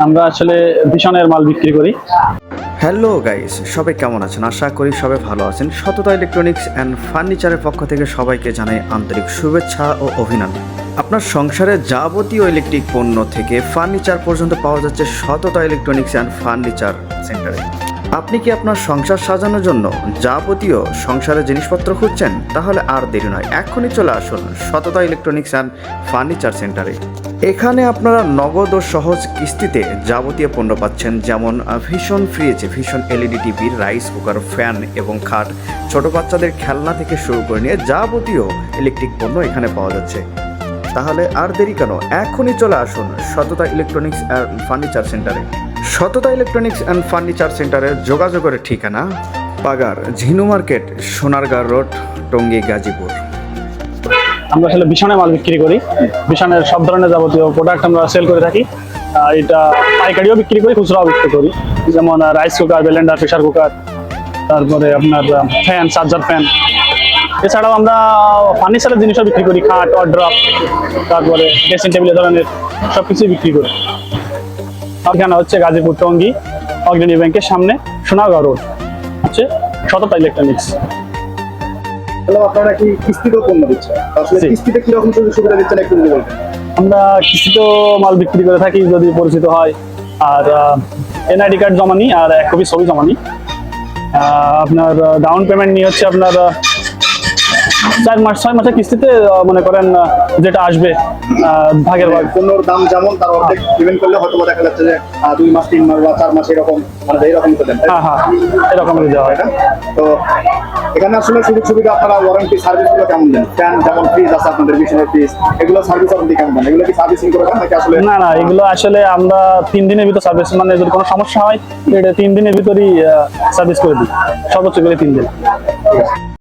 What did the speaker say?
আমরা আসলে ভীষণের মাল বিক্রি করি। হ্যালো গাইস, সবাই কেমন আছেন? আশা করি সবাই ভালো আছেন। সততা ইলেকট্রনিক্স অ্যান্ড ফার্নিচারের পক্ষ থেকে সবাইকে জানাই আন্তরিক শুভেচ্ছা ও অভিনন্দন। আপনার সংসারের যাবতীয় ইলেকট্রিক পণ্য থেকে ফার্নিচার পর্যন্ত পাওয়া যাচ্ছে সততা ইলেকট্রনিক্স অ্যান্ড ফার্নিচার সেন্টারে। আপনি কি আপনার সংসার সাজানোর জন্য যাবতীয় সংসারের জিনিসপত্র খুঁজছেন? তাহলে আর দেরি নয়, এখনই চলে আসুন সততা ইলেকট্রনিক্স অ্যান্ড ফার্নিচার সেন্টারে। এখানে আপনারা নগদ ও সহজ কিস্তিতে যাবতীয় পণ্য পাচ্ছেন, যেমন ভীষণ ফ্রিজ, ভীষণ LED TV, rice cooker, fan এবং খাট, ছোট বাচ্চাদের খেলনা থেকে শুরু করে নিয়ে যাবতীয় ইলেকট্রিক পণ্য এখানে পাওয়া যাচ্ছে। তাহলে আর দেরি কেন, এখনই চলে আসুন সততা ইলেকট্রনিক্স অ্যান্ড ফার্নিচার সেন্টারে। সততা ইলেকট্রনিক্স অ্যান্ড ফার্নিচার সেন্টারের যোগাযোগের ঠিকানা পাগার ঝিনু মার্কেট, সোনারগাঁ রোড, টঙ্গী, গাজীপুর। আমরা আসলে ভীষণের মাল বিক্রি করি। ভীষণের সব ধরনের যাবতীয় প্রোডাক্ট আমরা সেল করে থাকি। এটা পাইকারিও বিক্রি করি, খুচরাও বিক্রি করি। যেমন rice cooker, Blender, pressure cooker, তারপরে আপনার ফ্যান, চার্জার ফ্যান। এছাড়াও আমরা ফার্নিচারের জিনিসও বিক্রি করি, খাট, ওয়ার্ড্রপ, তারপরে ড্রেসিং টেবিল ধরনের সব কিছুই বিক্রি করি। ঠিকানা হচ্ছে গাজীপুর, টঙ্গী, অগ্রণী ব্যাংকের সামনে, সোনারগাঁ রোড, হচ্ছে সততা ইলেকট্রনিক্স। আপনারা কি কিস্তিতেও পণ্য দিচ্ছেন? আসলে কিস্তিতে কি রকম সুযোগ সুবিধা দিচ্ছেন একটু যদি বলতেন। আমরা কিস্তিতেও মাল বিক্রি করে থাকি যদি পরিচিত হয়। আর এনআইডি কার্ড জমা নিই আর 1 কপি ছবি জমা নিই। আপনার ডাউন পেমেন্ট নিয়ে হচ্ছে আপনার 6 মাসের কিস্তিতে মনে করেন যেটা আসবে ভাগের ভাগ। পণ্যর দাম যেমন তার অর্ধেক পেমেন্ট করলে হয়তো দেখা যাচ্ছে যে 2 মাস 3 মাস বা 4 মাস এরকম, মানে এইরকম তো দেন। হ্যাঁ, এরকমই দেওয়া হয়। তো এখানে আসলে সুযোগ সুবিধা আপনারা ওয়ারেন্টি সার্ভিসগুলো কেমন দেন? ফ্যান যেমন ফ্রিজ আছে আপনাদের, ভীষণের ফ্রিজ, এগুলো সার্ভিস ওয়ারেন্টি কেমন দেন? এগুলো কি সার্ভিসিং করে দেন নাকি আসলে? না, এগুলো আসলে আমরা 3 দিনের ভিতর সার্ভিস, মানে যদি কোনো সমস্যা হয় এটা 3 দিনের ভিতরই সার্ভিস করে দিই, সর্বোচ্চ করে 3 দিন।